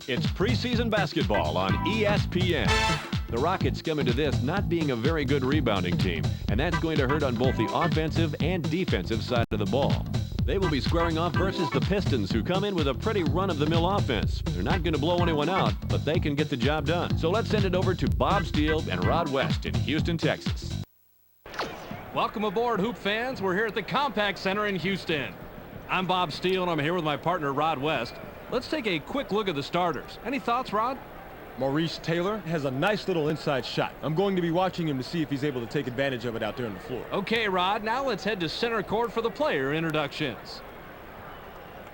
It's preseason basketball on ESPN. The Rockets come into this not being a very good rebounding team, and that's going to hurt on both the offensive and defensive side of the ball. They will be squaring off versus the Pistons, who come in with a pretty run-of-the-mill offense. They're not going to blow anyone out, but they can get the job done. So let's send it over to Bob Steele and Rod West in Houston, Texas. Welcome aboard, Hoop fans. We're here at the Compaq Center in Houston. I'm Bob Steele, and I'm here with my partner, Rod West. Let's take a quick look at the starters. Any thoughts, Rod? Maurice Taylor has a nice little inside shot. I'm going to be watching him to see if he's able to take advantage of it out there on the floor. Okay, Rod, now let's head to center court for the player introductions.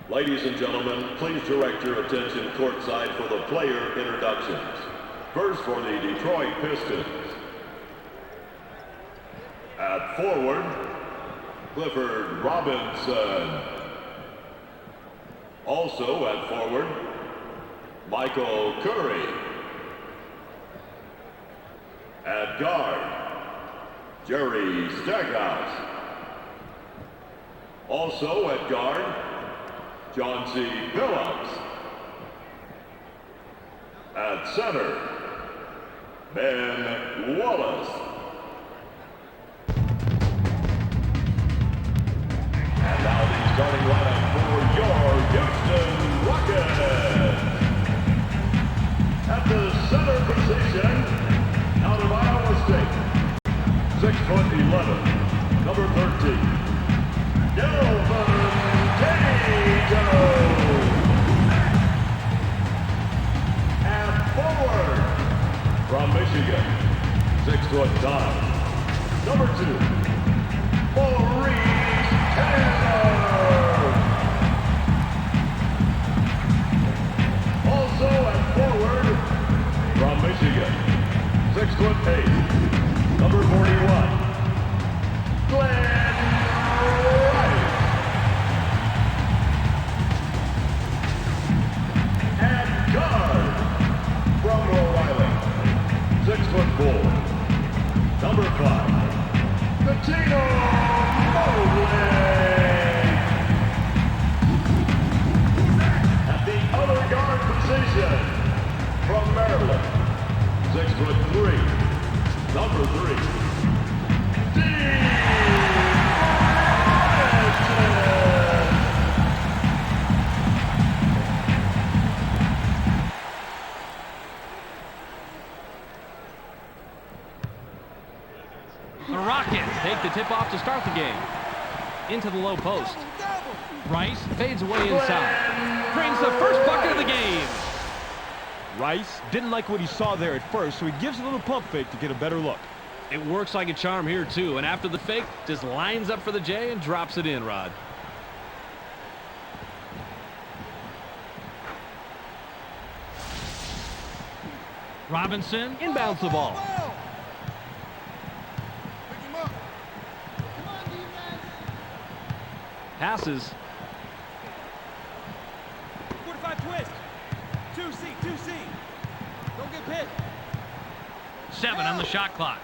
Ladies and gentlemen, please direct your attention courtside for the player introductions. First for the Detroit Pistons. At forward, Clifford Robinson. Also at forward, Michael Curry. At guard, Jerry Stackhouse. Also at guard, John C. Phillips. At center, Ben Wallace. And now the starting lineup for your Houston Rockets. At the center position, out of Iowa State, 6'11", number 13, Delvin Cato. At forward, from Michigan, 6'9", number 2, Maurice Taylor. Also at forward, from Michigan, 6'8", number 41, Glenn Rice. At guard, from Rhode Island, 6'4", number 5, Cuttino Mobley. At the other guard position, from Maryland, 6'3", number 3, Steve Robinson. The Rockets take the tip-off to start the game. Into the low post. Rice fades away inside. Brings the first bucket of the game. Rice didn't like what he saw there at first, so he gives a little pump fake to get a better look. It works like a charm here, too. And after the fake, just lines up for the J and drops it in, Rod. Robinson inbounds the ball. Passes. 45 twist. 2C. Don't get hit. 7 on the shot clock.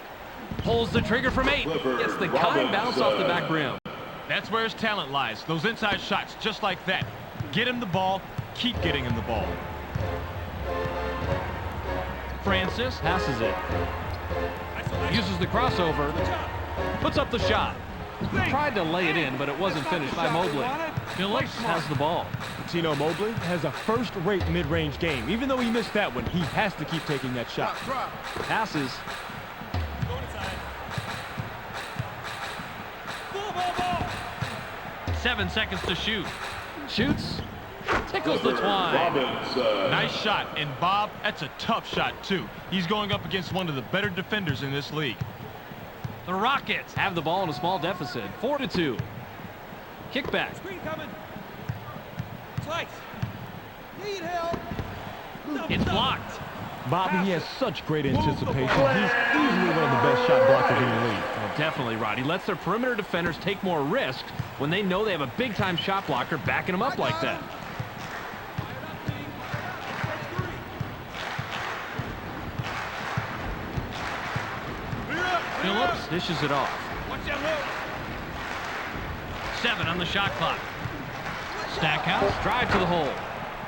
Pulls the trigger from 8. Gets the kind bounce off the back rim. That's where his talent lies. Those inside shots just like that. Get him the ball. Keep getting him the ball. Francis passes it. Uses the crossover. Puts up the shot. Tried to lay it in, but it wasn't finished by Mobley. Phillips has the ball. Cuttino Mobley has a first-rate mid-range game. Even though he missed that one, he has to keep taking that shot. Passes. 7 seconds to shoot. Shoots. Tickles the twine. Nice shot. And Bob, that's a tough shot, too. He's going up against one of the better defenders in this league. The Rockets have the ball in a small deficit. 4-2. Kickback. Screen coming. Slice. Need help. It's blocked. Bobby, he has such great anticipation. He's easily one of the best shot blockers in the league. Well, definitely, Rod. He lets their perimeter defenders take more risks when they know they have a big-time shot blocker backing them up like that. Phillips dishes it off. 7 on the shot clock. Stackhouse, drive to the hole.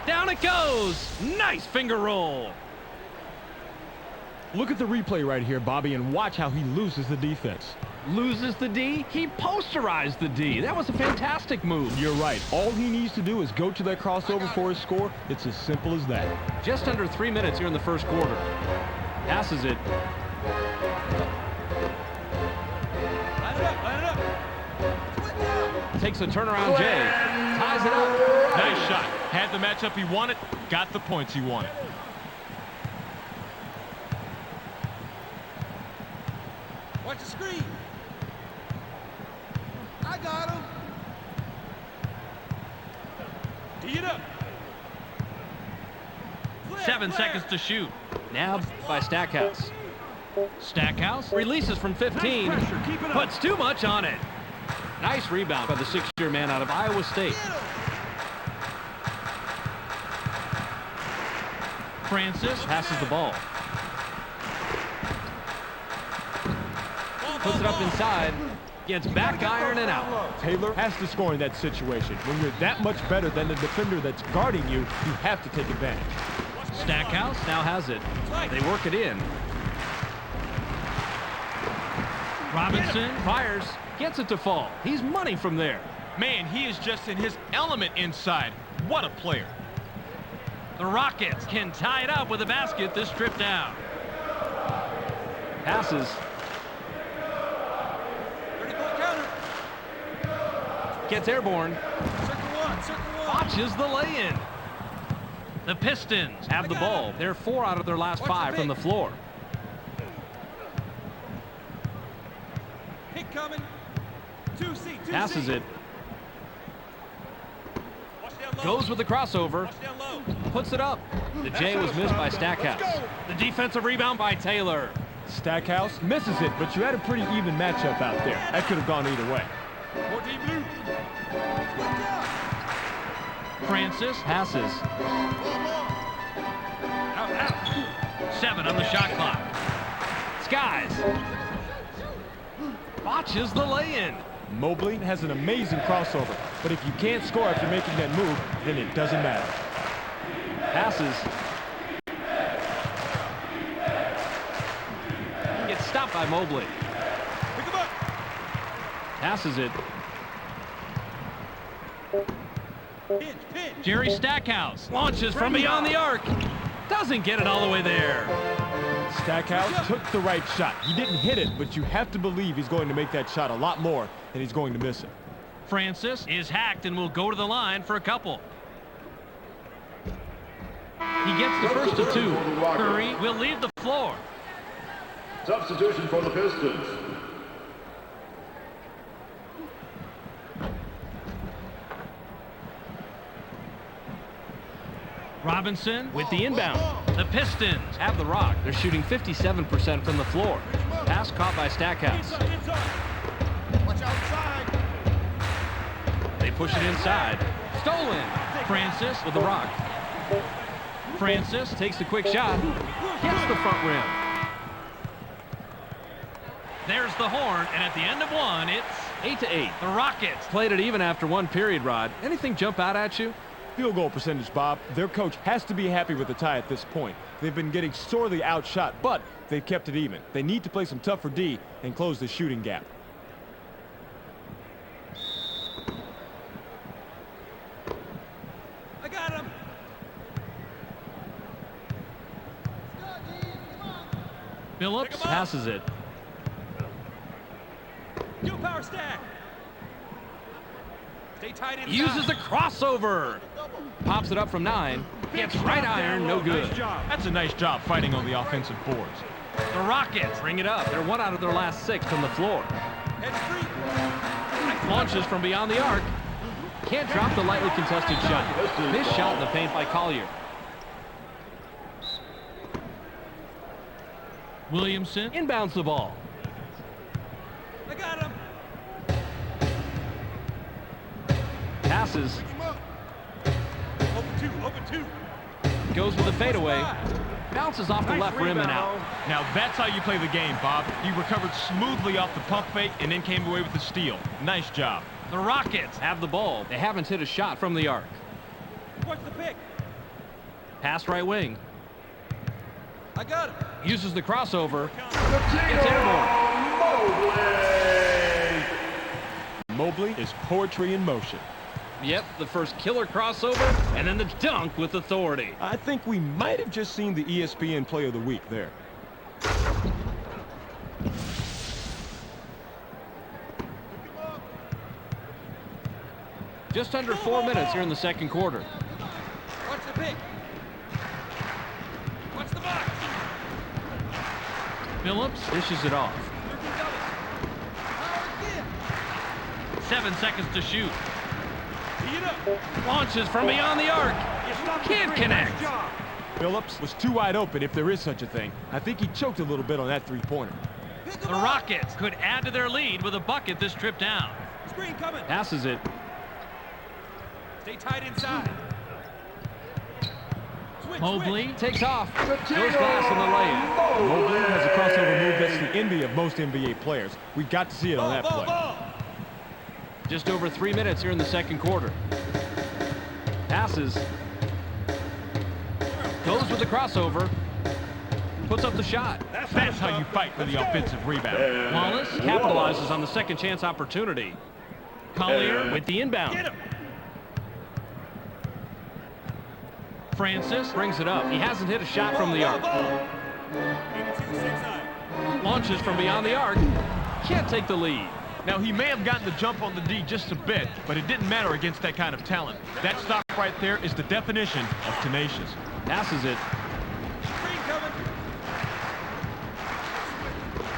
Down it goes. Nice finger roll. Look at the replay right here, Bobby, and watch how he loses the defense. Loses the D. He posterized the D. That was a fantastic move. You're right. All he needs to do is go to that crossover for his score. It's as simple as that. Just under 3 minutes here in the first quarter. Passes it. Line it up, line it up. Split down. Takes a turnaround J. Ties it up. Nice shot. Had the matchup he wanted. Got the points he wanted. Watch the screen. I got him. D it up. Flare, 7 flare. seconds to shoot. Nabbed by Stackhouse. Stackhouse releases from 15. Nice pressure. Keep it up. Puts too much on it. Nice rebound by the 6-year man out of Iowa State. Get him. Francis passes the ball. Puts it up inside. Gets back iron and out. Taylor has to score in that situation. When you're that much better than the defender that's guarding you, you have to take advantage. Stackhouse now has it. They work it in. Robinson fires. Gets it to fall. He's money from there. Man, he is just in his element inside. What a player. The Rockets can tie it up with a basket this trip down. Passes. 30-point counter. Gets airborne. Circle one, circle one. Botches the lay-in. The Pistons have the ball. They're 4 out of their last 5 from the floor. Pick coming. 2C, 2C. Passes it. Watch down low. Goes with the crossover. Watch down low. Puts it up. The J was missed by Stackhouse. The defensive rebound by Taylor. Stackhouse misses it, but you had a pretty even matchup out there. That could have gone either way. 14 blue. Split down. Francis passes. Out, out. 7 on the shot clock. Skies. Botches the lay-in. Mobley has an amazing crossover, but if you can't score after making that move, then it doesn't matter. Passes. Gets stopped by Mobley. Pick him up. Passes it. Pinch, pinch. Jerry Stackhouse launches from beyond the arc. Doesn't get it all the way there. Stackhouse took the right shot. He didn't hit it, but you have to believe he's going to make that shot a lot more than he's going to miss it. Francis is hacked and will go to the line for a couple. He gets the first of 2. Curry will leave the floor. Substitution for the Pistons. Robinson with the inbound. The Pistons have the rock. They're shooting 57% from the floor. Pass caught by Stackhouse. Watch outside. They push it inside. Stolen. Francis with the rock. Francis takes the quick shot. Hits the front rim. There's the horn, and at the end of 1, it's 8-8. The Rockets played it even after 1 period, Rod. Anything jump out at you? Field goal percentage, Bob. Their coach has to be happy with the tie at this point. They've been getting sorely outshot, but they've kept it even. They need to play some tougher D and close the shooting gap. I got him. Phillips passes it. Yo, power stack. Stay tight inside. Uses the crossover. Pops it up from 9. Gets right iron, no good. Nice job. That's a nice job fighting on the offensive boards. The Rockets bring it up. They're 1 out of their last 6 from the floor. Head street. Launches from beyond the arc. Can't drop the lightly contested shot. Missed shot in the paint by Collier. Williamson inbounds the ball. I got him. Passes. Open 2, open 2. Goes with a fadeaway. Bounces off the left rim and out. Now that's how you play the game, Bob. He recovered smoothly off the pump fake and then came away with the steal. Nice job. The Rockets have the ball. They haven't hit a shot from the arc. Watch the pick. Pass right wing. I got him. Uses the crossover. It's airborne. Mobley is poetry in motion. Yep, the first killer crossover, and then the dunk with authority. I think we might have just seen the ESPN Player of the Week there. Just under 4 minutes here in the second quarter. Watch the pick. Watch the box. Phillips dishes it off. 7 seconds to shoot. Launches from beyond the arc. Can't connect. Phillips was too wide open, if there is such a thing. I think he choked a little bit on that three-pointer. The Rockets could add to their lead with a bucket this trip down. Screen coming. Passes it. Stay tight inside. Switch, Mobley takes off. Goes glass on the layup. Mobley has a crossover move that's the envy of most NBA players. We got to see it on that play. Just over 3 minutes here in the second quarter. Passes. Goes with the crossover. Puts up the shot. That's how you fight for the offensive rebound. Wallace capitalizes on the second chance opportunity. Collier with the inbound. Francis brings it up. He hasn't hit a shot from the arc. Launches from beyond the arc. Can't take the lead. Now, he may have gotten the jump on the D just a bit, but it didn't matter against that kind of talent. That stop right there is the definition of tenacious. Passes it. Screen coming.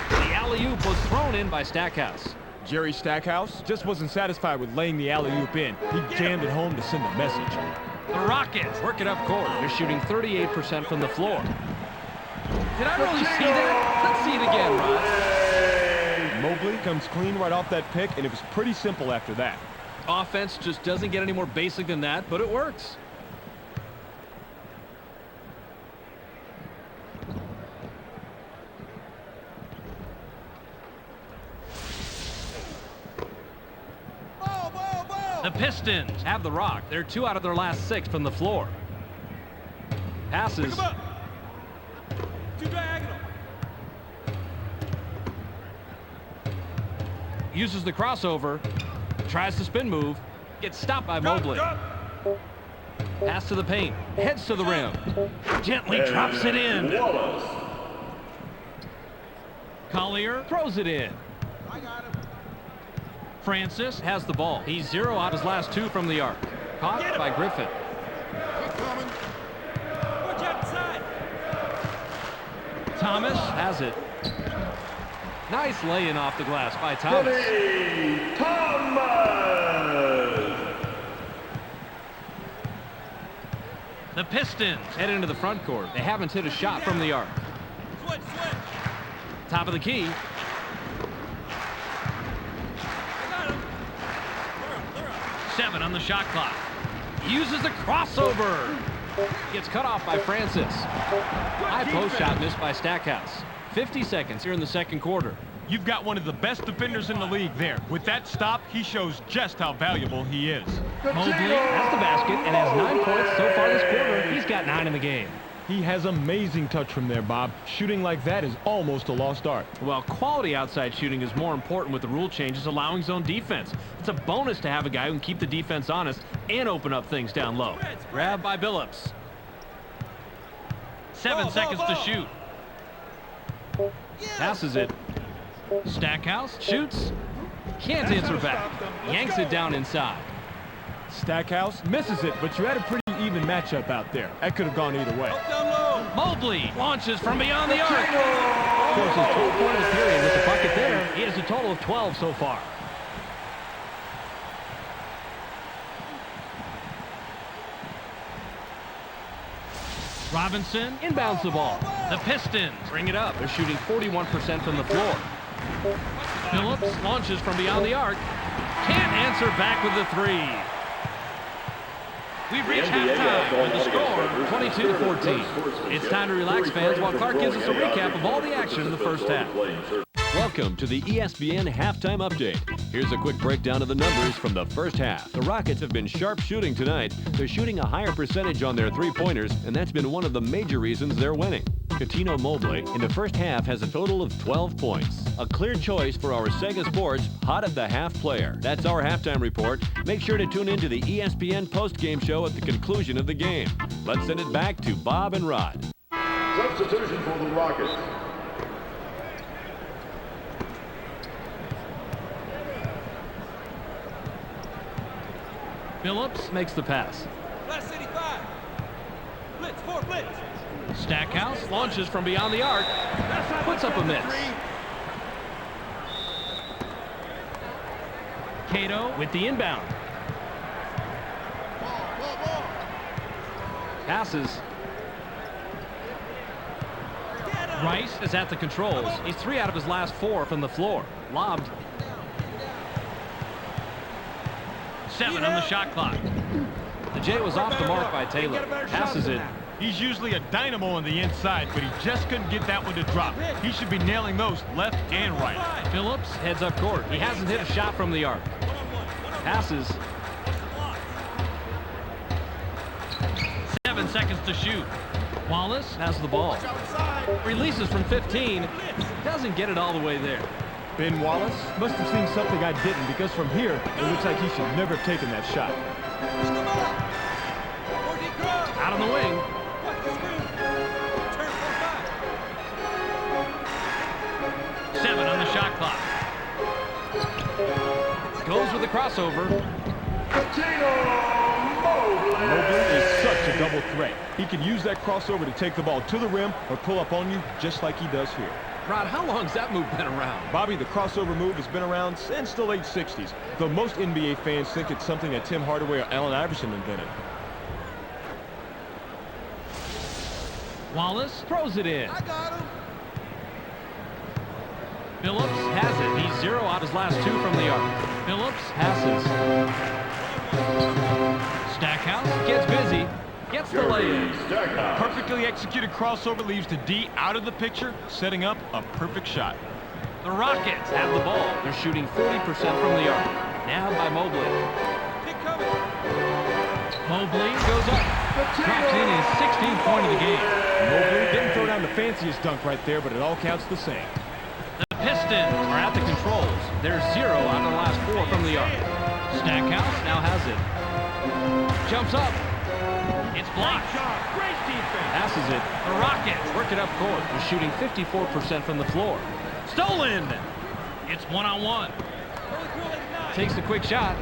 The alley-oop was thrown in by Stackhouse. Jerry Stackhouse just wasn't satisfied with laying the alley-oop in. He jammed it home to send a message. The Rockets work it up court. They're shooting 38% from the floor. Did I really see that? Let's see it again, Rod. Mobley comes clean right off that pick, and it was pretty simple after that. Offense just doesn't get any more basic than that, but it works. The Pistons have the rock. They're 2 out of their last 6 from the floor. Passes. Two diagonal. Uses the crossover. Tries the spin move. Gets stopped by Mobley. Pass to the paint. Heads to the rim. Gently drops it in. Collier throws it in. I got him. Francis has the ball. He's 0 out his last 2 from the arc. Caught by Griffin. Watch outside. Thomas has it. Nice lay-in off the glass by Thomas. The Pistons head into the front court. They haven't hit a shot from the arc. Switch. Top of the key. I got him. They're up. 7 on the shot clock. Uses the crossover. Gets cut off by Francis. High post shot missed by Stackhouse. 50 seconds here in the second quarter. You've got one of the best defenders in the league there. With that stop, he shows just how valuable he is. Mobley has the basket and has 9 points so far this quarter. He's got 9 in the game. He has amazing touch from there, Bob. Shooting like that is almost a lost art. Well, quality outside shooting is more important with the rule changes allowing zone defense. It's a bonus to have a guy who can keep the defense honest and open up things down low. Grabbed by Billups. 7 seconds to shoot. Passes it. Stackhouse shoots. Can't answer back. Yanks it down inside. Stackhouse misses it, but you had a pretty even matchup out there. That could have gone either way. Down low. Mobley launches from beyond the arc. Scores his 12th point of the period with the bucket there. He has a total of 12 so far. Robinson inbounds the ball. The Pistons bring it up. They're shooting 41% from the floor. Phillips launches from beyond the arc. Can't answer back with the 3. We've reached halftime with the score 22-14. It's time to relax, fans, while Clark gives us a recap of all the action in the first half. Welcome to the ESPN Halftime Update. Here's a quick breakdown of the numbers from the first half. The Rockets have been sharp shooting tonight. They're shooting a higher percentage on their three-pointers, and that's been one of the major reasons they're winning. Coutinho Mobley in the first half has a total of 12 points. A clear choice for our Sega Sports Hot at the Half player. That's our halftime report. Make sure to tune in to the ESPN post-game show at the conclusion of the game. Let's send it back to Bob and Rod. Substitution for the Rockets. Phillips makes the pass. Last 85. Blitz, 4 blitz. Stackhouse launches from beyond the arc. Puts up a miss. Cato with the inbound. Passes. Rice is at the controls. He's 3 out of his last 4 from the floor. Lobbed. 7 on the shot clock. The J was off the mark by Taylor. Passes it. He's usually a dynamo on the inside, but he just couldn't get that one to drop. He should be nailing those left and right. Phillips heads up court. He hasn't hit a shot from the arc. Passes. 7 seconds to shoot. Wallace has the ball. Releases from 15. Doesn't get it all the way there. Ben Wallace must have seen something I didn't, because from here, it looks like he should never have taken that shot. Out on the wing. Turn 4-5. 7 on the shot clock. Goes with the crossover. Mobley is such a double threat. He can use that crossover to take the ball to the rim or pull up on you, just like he does here. Rod, how long's that move been around? Bobby, the crossover move has been around since the late 60s, though most NBA fans think it's something that Tim Hardaway or Allen Iverson invented. Wallace throws it in. I got him. Phillips has it. He's 0 out his last 2 from the arc. Phillips passes. Stackhouse gets busy. Gets the lay-in. Perfectly executed crossover leaves the D out of the picture, setting up a perfect shot. The Rockets have the ball. They're shooting 40% from the arc. Now by Mobley. Kick coming. Mobley goes up. Drops in his 16th point of the game. Mobley didn't throw down the fanciest dunk right there, but it all counts the same. The Pistons are at the controls. They're 0 out of the last 4 from the arc. Stackhouse now has it. Jumps up. It's blocked. Great defense. Passes it. The Rockets work it up court. They're shooting 54% from the floor. Stolen. It's 1-on-1. Takes the quick shot.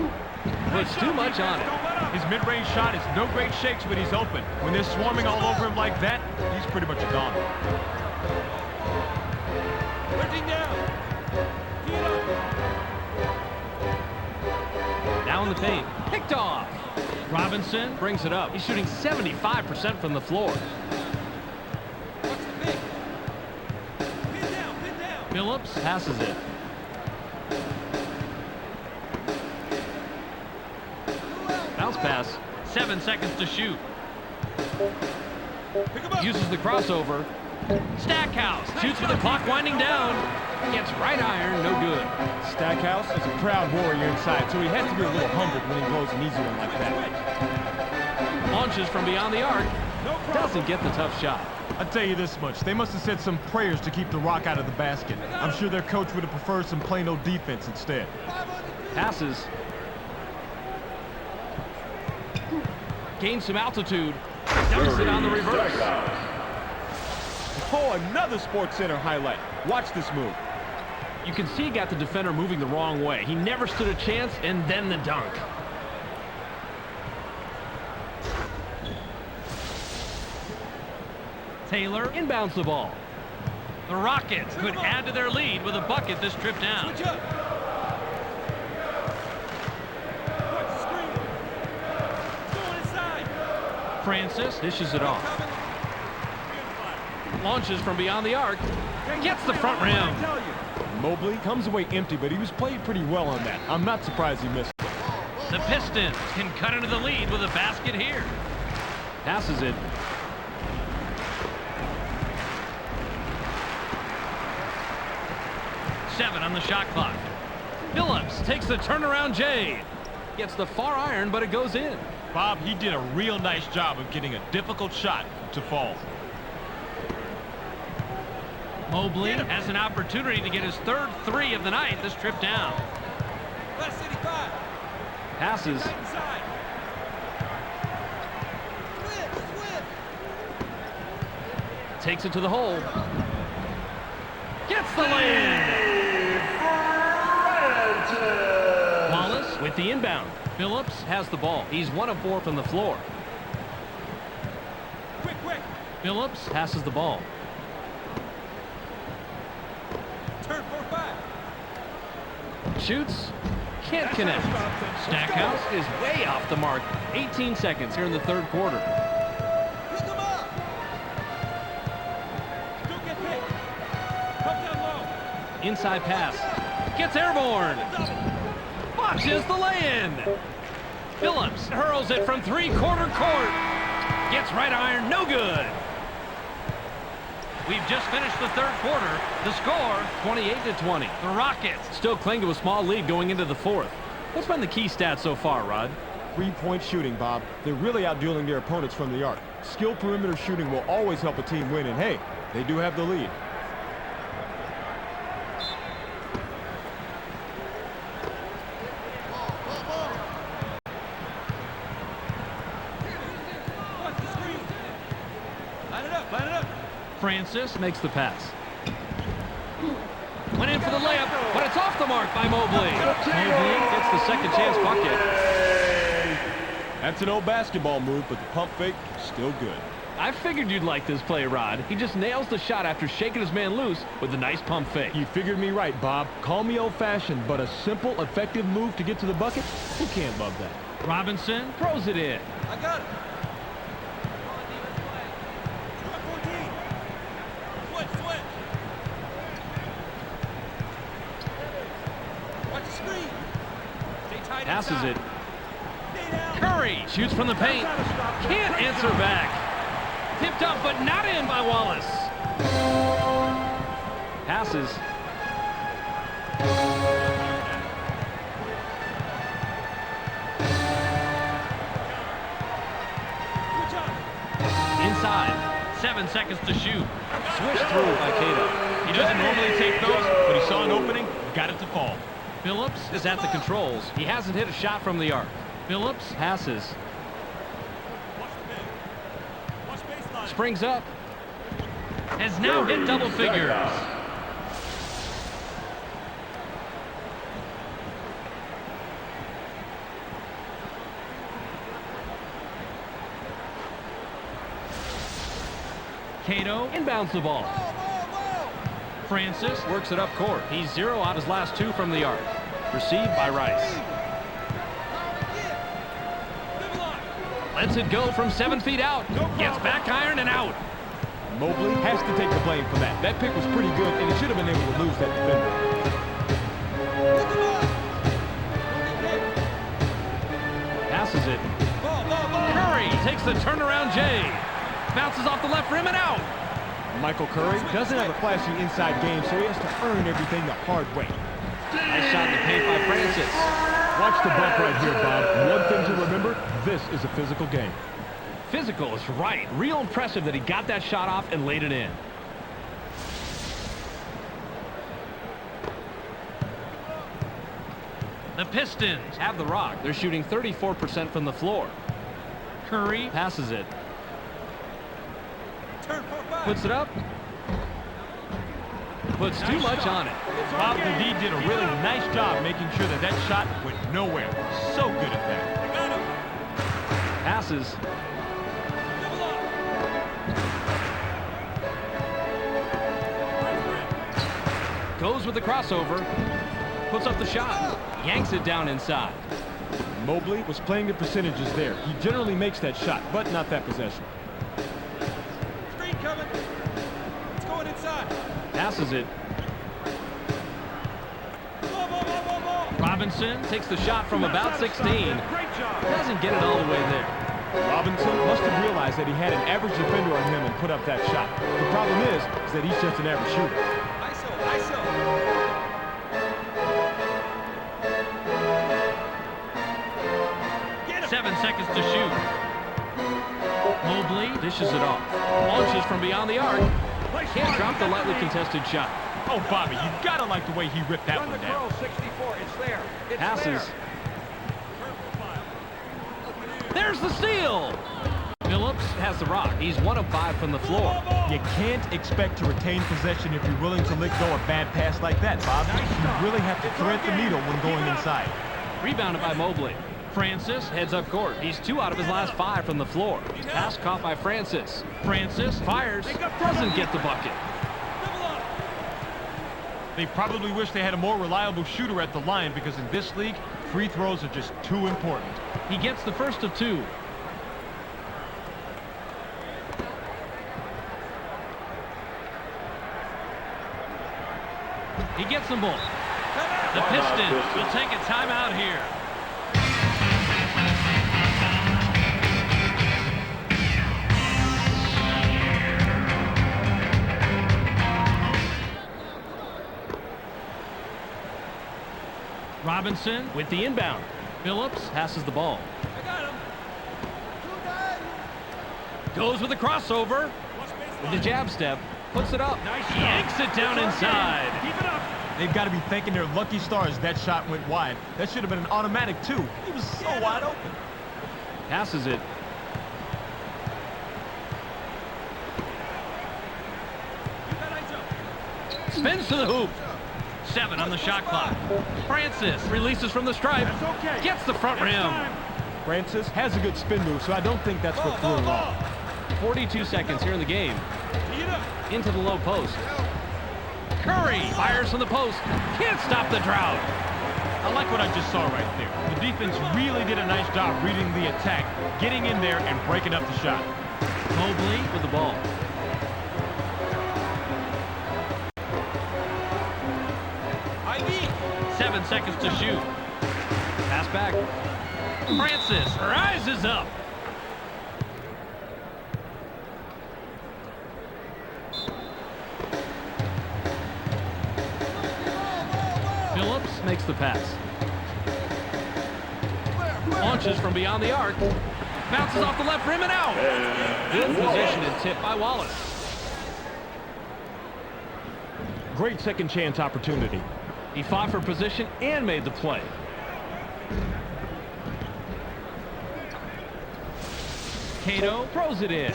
Puts too much on it. His mid-range shot is no great shakes, but he's open. When they're swarming all over him like that, he's pretty much a gone. Now in the paint. Picked off. Robinson brings it up. He's shooting 75% from the floor. Watch the pick. Pin down, pin down. Phillips passes it. Bounce pass. 7 seconds to shoot. Pick him up. Uses the crossover. Stackhouse shoots with the clock winding down. Gets right iron, no good. Stackhouse is a proud warrior inside, so he has to be a little humbled when he blows an easy one like that. Launches from beyond the arc. Doesn't get the tough shot. I'll tell you this much. They must have said some prayers to keep the rock out of the basket. I'm sure their coach would have preferred some plain old defense instead. Passes. Gains some altitude. Dumps it on the reverse. Oh, another Sports Center highlight. Watch this move. You can see he got the defender moving the wrong way. He never stood a chance, and then the dunk. Taylor inbounds the ball. The Rockets could add to their lead with a bucket this trip down. Switch up. Watch the screen. Going inside. Francis dishes it off. Launches from beyond the arc. Gets the front rim. Mobley comes away empty, but he was played pretty well on that. I'm not surprised he missed it. The Pistons can cut into the lead with a basket here. Passes it. 2:37 on the shot clock. Phillips takes the turnaround J. Gets the far iron, but it goes in. Bob, he did a real nice job of getting a difficult shot to fall. Mobley has an opportunity to get his third three of the night this trip down. Left 85. Passes. Right inside. Switch. Takes it to the hole. Gets the lay-in. Wallace with the inbound. Phillips has the ball. He's 1 of 4 from the floor. Quick. Phillips passes the ball. Turn 4-5. Shoots. Can't connect. Stackhouse is way off the mark. 18 seconds here in the third quarter. Pick him up. Don't get hit. Come down low. Inside pass. Gets airborne. Watches the lay-in. Phillips hurls it from three-quarter court. Gets right iron. No good. We've just finished the third quarter. The score, 28-20. The Rockets still cling to a small lead going into the fourth. What's been the key stats so far, Rod? 3-point shooting, Bob. They're really outdueling their opponents from the arc. Skilled perimeter shooting will always help a team win, and hey, they do have the lead. Watch the screen. Line it up. Francis makes the pass. Went in for the layup, but it's off the mark by Mobley. Mobley gets the second chance bucket. That's an old basketball move, but the pump fake, still good. I figured you'd like this play, Rod. He just nails the shot after shaking his man loose with a nice pump fake. You figured me right, Bob. Call me old-fashioned, but a simple, effective move to get to the bucket? Who can't love that? Robinson throws it in. I got it. 14. Switch. Watch the screen. Stay tight Passes inside. it. Stay down. Curry shoots from the paint. Can't answer back. Tipped up, but not in by Wallace. Passes. Switch up. Inside. 7 seconds to shoot. Swish through by Cato. He doesn't normally take those, but he saw an opening, got it to fall. Phillips is at the controls. He hasn't hit a shot from the arc. Phillips passes. Watch the big. Watch baseline. Springs up. Has now hit double figures. Cato inbounds the ball. Francis works it up court. He's 0 out his last 2 from the arc. Received by Rice. Lets it go from 7 feet out. Gets back iron and out. Mobley has to take the blame for that. That pick was pretty good, and he should have been able to lose that defender. Passes it. Curry takes the turnaround J. Bounces off the left rim and out. Michael Curry doesn't have a flashy inside game, so he has to earn everything the hard way. Nice shot in the paint by Francis. Watch the bump right here, Bob. One thing to remember, this is a physical game. Physical is right. Real impressive that he got that shot off and laid it in. The Pistons have the rock. They're shooting 34% from the floor. Curry passes it. Turn 4-5. Puts it up. Puts too much on it. Bob, the D did a really nice job making sure that that shot went nowhere. So good at that. I got him. Passes. Double up. Goes with the crossover. Puts up the shot. Yanks it down inside. Mobley was playing the percentages there. He generally makes that shot, but not that possession. Screen coming. It's going inside. Passes it. Ball. Robinson takes the shot from about 16. Great job. Doesn't get it all the way there. Robinson must have realized that he had an average defender on him and put up that shot. The problem is that he's just an average shooter. ISO. 7 seconds to shoot. Mobley dishes it off. Launches from beyond the arc. Can't drop the lightly contested shot. Oh, Bobby, you gotta like the way he ripped that one down. 64. It's there. It's Passes. There's the steal. Phillips has the rock. He's 1 of 5 from the floor. You can't expect to retain possession if you're willing to let go a bad pass like that, Bob. You really have to thread the needle when going inside. Rebounded by Mobley. Francis heads up court. He's 2 out of his last 5 from the floor. Pass caught by Francis. Francis fires. Doesn't get the bucket. They probably wish they had a more reliable shooter at the line because in this league, free throws are just too important. He gets the first of 2. He gets them both. The Pistons will take a timeout here. Robinson with the inbound. Phillips passes the ball. I got him. Goes with a crossover. With the jab step. Puts it up. Yanks it down inside. Keep it up. They've got to be thanking their lucky stars that shot went wide. That should have been an automatic, too. He was so wide open. Passes it. Spins to the hoop. 7 on the shot clock. Francis releases from the stripe. Okay. Gets the front rim. Francis has a good spin move, so I don't think that's what threw him off. 42 seconds here in the game. Into the low post. Curry fires from the post. Can't stop the drought. I like what I just saw right there. The defense really did a nice job reading the attack, getting in there and breaking up the shot. Mobley with the ball. I lead. 7 seconds to shoot. Pass back. Francis rises up. Phillips makes the pass. Launches from beyond the arc. Bounces off the left rim and out. Good position and tip by Wallace. Great second chance opportunity. He fought for position and made the play. Cato throws it in.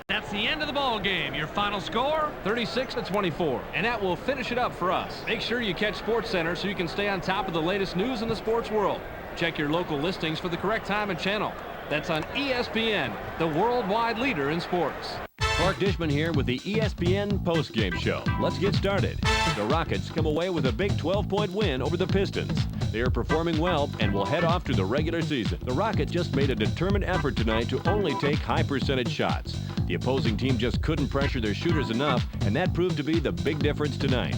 That's the end of the ball game. Your final score, 36-24. And that will finish it up for us. Make sure you catch SportsCenter so you can stay on top of the latest news in the sports world. Check your local listings for the correct time and channel. That's on ESPN, the worldwide leader in sports. Clark Dishman here with the ESPN postgame show. Let's get started. The Rockets come away with a big 12-point win over the Pistons. They are performing well and will head off to the regular season. The Rockets just made a determined effort tonight to only take high-percentage shots. The opposing team just couldn't pressure their shooters enough, and that proved to be the big difference tonight.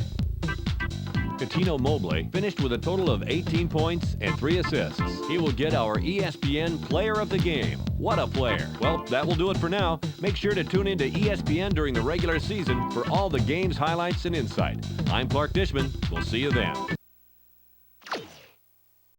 Cuttino Mobley finished with a total of 18 points and 3 assists. He will get our ESPN Player of the Game. What a player. Well, that will do it for now. Make sure to tune into ESPN during the regular season for all the game's highlights and insight. I'm Clark Dishman. We'll see you then.